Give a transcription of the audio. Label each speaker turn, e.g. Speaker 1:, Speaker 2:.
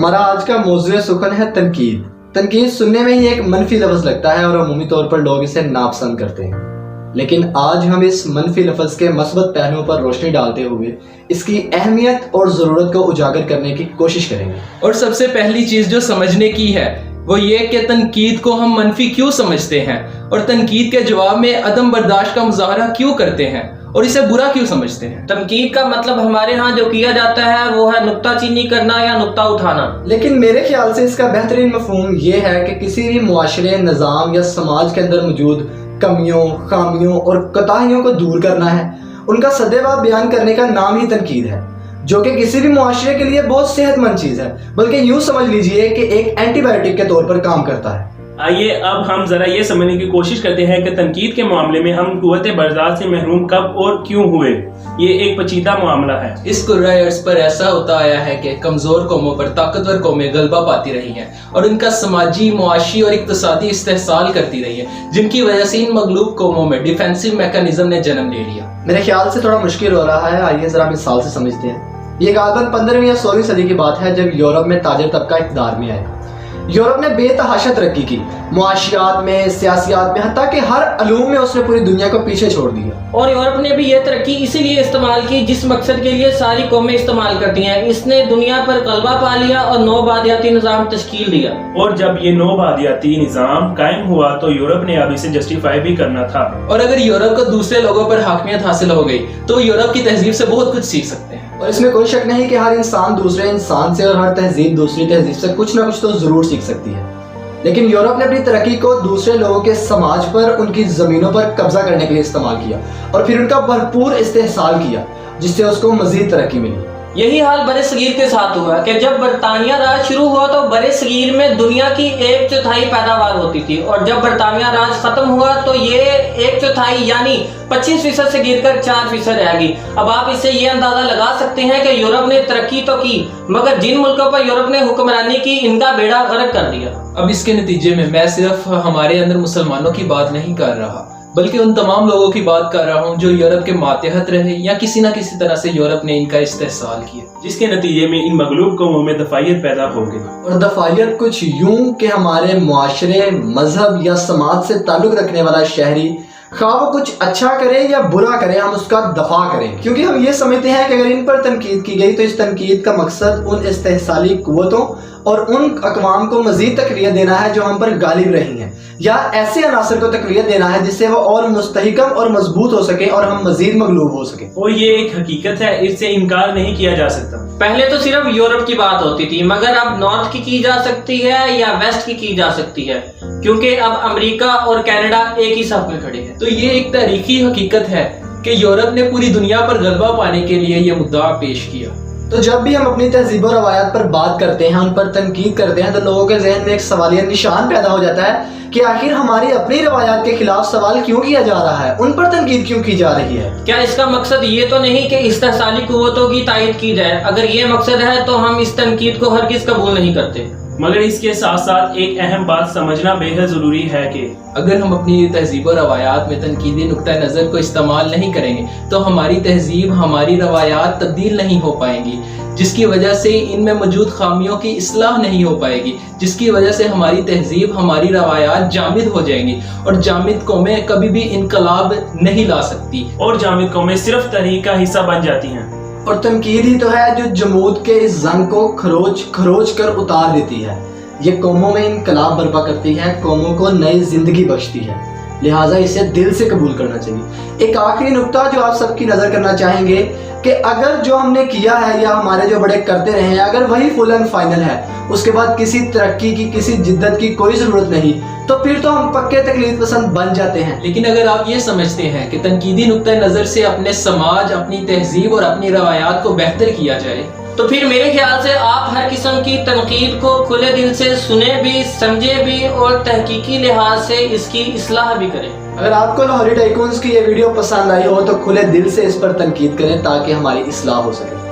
Speaker 1: ہمارا آج کا موضوع سخن ہے تنقید۔ تنقید سننے میں ہی ایک منفی لفظ لگتا ہے اور عمومی طور پر لوگ اسے ناپسند کرتے ہیں، لیکن آج ہم اس منفی لفظ کے مثبت پہلوؤں پر روشنی ڈالتے ہوئے اس کی اہمیت اور ضرورت کو اجاگر کرنے کی کوشش کریں گے۔
Speaker 2: اور سب سے پہلی چیز جو سمجھنے کی ہے وہ یہ کہ تنقید کو ہم منفی کیوں سمجھتے ہیں اور تنقید کے جواب میں عدم برداشت کا مظاہرہ کیوں کرتے ہیں اور اسے برا کیوں سمجھتے ہیں۔
Speaker 3: تنقید کا مطلب ہمارے ہاں جو کیا جاتا ہے وہ ہے نکتہ چینی کرنا یا نکتہ اٹھانا،
Speaker 1: لیکن میرے خیال سے اس کا بہترین مفہوم یہ ہے کہ کسی بھی معاشرے، نظام یا سماج کے اندر موجود کمیوں، خامیوں اور کوتاہیوں کو دور کرنا ہے۔ ان کا سدبا بیان کرنے کا نام ہی تنقید ہے، جو کہ کسی بھی معاشرے کے لیے بہت صحت مند چیز ہے، بلکہ یوں سمجھ لیجئے کہ ایک اینٹی بائیوٹک کے طور پر کام کرتا ہے۔
Speaker 4: آئیے اب ہم ذرا یہ سمجھنے کی کوشش کرتے ہیں کہ تنقید کے معاملے میں ہم قوت برداشت سے محروم کب اور کیوں ہوئے۔ یہ ایک پیچیدہ معاملہ ہے۔
Speaker 2: اس قرۂ ارض پر ایسا ہوتا آیا ہے کہ کمزور قوموں پر طاقتور قومیں غلبہ پاتی رہی ہیں اور ان کا سماجی، معاشی اور اقتصادی استحصال کرتی رہی ہیں، جن کی وجہ سے ان مغلوب قوموں میں ڈیفینسو میکانزم نے جنم لے لیا۔
Speaker 1: میرے خیال سے تھوڑا مشکل ہو رہا ہے، آئیے ذرا مثال سے سمجھتے ہیں۔ یہ غالباً 15ویں یا 16ویں صدی کی بات ہے، جب یورپ میں تاجر طبقہ اقتدار میں آیا۔ یورپ نے بے تحاشا ترقی کی، معاشیات میں، سیاسیات میں، حتیٰ کہ ہر علوم میں اس نے پوری دنیا کو پیچھے چھوڑ دیا۔
Speaker 3: اور یورپ نے بھی یہ ترقی اسی لیے استعمال کی جس مقصد کے لیے ساری قومیں استعمال کرتی ہیں۔ اس نے دنیا پر غلبہ پا لیا اور نو بعدیاتی نظام تشکیل دیا۔
Speaker 4: اور جب یہ نو بعدیاتی نظام قائم ہوا تو یورپ نے اب اسے جسٹیفائی بھی کرنا تھا۔
Speaker 2: اور اگر یورپ کو دوسرے لوگوں پر حاکمیت حاصل ہو گئی تو یورپ کی تہذیب سے بہت کچھ سیکھ سکتے ہیں۔
Speaker 1: اور اس میں کوئی شک نہیں کہ ہر انسان دوسرے انسان سے اور ہر تہذیب دوسری تہذیب سے کچھ نہ کچھ تو ضرور سیکھ سکتی ہے، لیکن یورپ نے اپنی ترقی کو دوسرے لوگوں کے سماج پر، ان کی زمینوں پر قبضہ کرنے کے لیے استعمال کیا اور پھر ان کا بھرپور استحصال کیا، جس سے اس کو مزید ترقی ملی۔
Speaker 3: یہی حال برِ صغیر کے ساتھ ہوا کہ جب برطانیہ راج شروع ہوا تو برِ صغیر میں دنیا کی 1/4 پیداوار ہوتی تھی، اور جب برطانیہ راج ختم ہوا تو یہ 1/4 یعنی 25% سے گر کر 4% رہ گئی۔ اب آپ اس سے یہ اندازہ لگا سکتے ہیں کہ یورپ نے ترقی تو کی، مگر جن ملکوں پر یورپ نے حکمرانی کی ان کا بیڑا غرق کر دیا۔
Speaker 2: اب اس کے نتیجے میں میں صرف ہمارے اندر مسلمانوں کی بات نہیں کر رہا، بلکہ ان تمام لوگوں کی بات کر رہا ہوں جو یورپ کے ماتحت رہے یا کسی نہ کسی طرح سے یورپ نے ان کا استحصال کیا،
Speaker 4: جس کے نتیجے میں ان مغلوب قوموں میں دفاعیت پیدا ہو گئی۔
Speaker 1: اور دفاعیت کچھ یوں کہ ہمارے معاشرے، مذہب یا سماج سے تعلق رکھنے والا شہری، خواہ وہ کچھ اچھا کرے یا برا کرے، ہم اس کا دفاع کریں، کیونکہ ہم یہ سمجھتے ہیں کہ اگر ان پر تنقید کی گئی تو اس تنقید کا مقصد ان استحصالی قوتوں اور ان اقوام کو مزید تقویت دینا ہے جو ہم پر غالب رہی ہیں، یا ایسے عناصر کو تقویت دینا ہے جس سے وہ اور مستحکم اور مضبوط ہو سکیں اور ہم مزید مغلوب ہو سکیں۔
Speaker 4: اور یہ ایک حقیقت ہے، اس سے انکار نہیں کیا جا سکتا۔
Speaker 3: پہلے تو صرف یورپ کی بات ہوتی تھی، مگر اب نارتھ کی جا سکتی ہے یا ویسٹ کی جا سکتی ہے، کیونکہ اب امریکہ اور کینیڈا ایک ہی صف میں کھڑے ہیں۔
Speaker 2: تو یہ ایک تاریخی حقیقت ہے کہ یورپ نے پوری دنیا پر غلبہ پانے کے لیے یہ مدعا پیش کیا۔
Speaker 1: تو جب بھی ہم اپنی تہذیب و روایات پر بات کرتے ہیں، ان پر تنقید کرتے ہیں، تو لوگوں کے ذہن میں ایک سوالیہ نشان پیدا ہو جاتا ہے کہ آخر ہماری اپنی روایات کے خلاف سوال کیوں کیا جا رہا ہے، ان پر تنقید کیوں کی جا رہی ہے؟
Speaker 3: کیا اس کا مقصد یہ تو نہیں کہ استحصالی قوتوں کی تائید کی جائے؟ اگر یہ مقصد ہے تو ہم اس تنقید کو ہرگز قبول نہیں کرتے۔
Speaker 4: مگر اس کے ساتھ ساتھ ایک اہم بات سمجھنا بے حد ضروری ہے کہ
Speaker 2: اگر ہم اپنی تہذیب و روایات میں تنقیدی نقطہ نظر کو استعمال نہیں کریں گے تو ہماری تہذیب، ہماری روایات تبدیل نہیں ہو پائیں گی، جس کی وجہ سے ان میں موجود خامیوں کی اصلاح نہیں ہو پائے گی، جس کی وجہ سے ہماری تہذیب، ہماری روایات جامد ہو جائیں گی، اور جامد قومیں کبھی بھی انقلاب نہیں لا سکتی،
Speaker 4: اور جامد قومیں صرف تحریک کا حصہ بن جاتی ہیں۔
Speaker 1: اور تنقید ہی تو ہے جو جمود کے اس زنگ کو کھروچ کر اتار دیتی ہے۔ یہ قوموں میں انقلاب برپا کرتی ہے، قوموں کو نئی زندگی بخشتی ہے، لہٰذا اسے دل سے قبول کرنا چاہیے۔ ایک آخری نقطہ جو آپ سب کی نظر کرنا چاہیں گے کہ اگر جو ہم نے کیا ہے یا ہمارے جو بڑے کرتے رہے ہیں، اگر وہی فل اینڈ فائنل ہے، اس کے بعد کسی ترقی کی، کسی جدت کی کوئی ضرورت نہیں، تو پھر تو ہم پکے تقلید پسند بن جاتے ہیں۔
Speaker 2: لیکن اگر آپ یہ سمجھتے ہیں کہ تنقیدی نقطہ نظر سے اپنے سماج، اپنی تہذیب اور اپنی روایات کو بہتر کیا جائے،
Speaker 3: تو پھر میرے خیال سے آپ ہر قسم کی تنقید کو کھلے دل سے سنیں بھی، سمجھے بھی اور تحقیقی لحاظ سے اس کی اصلاح بھی کریں۔
Speaker 1: اگر آپ کو لاہوری ٹائکونز کی یہ ویڈیو پسند آئی ہو تو کھلے دل سے اس پر تنقید کریں تاکہ ہماری اصلاح ہو سکے۔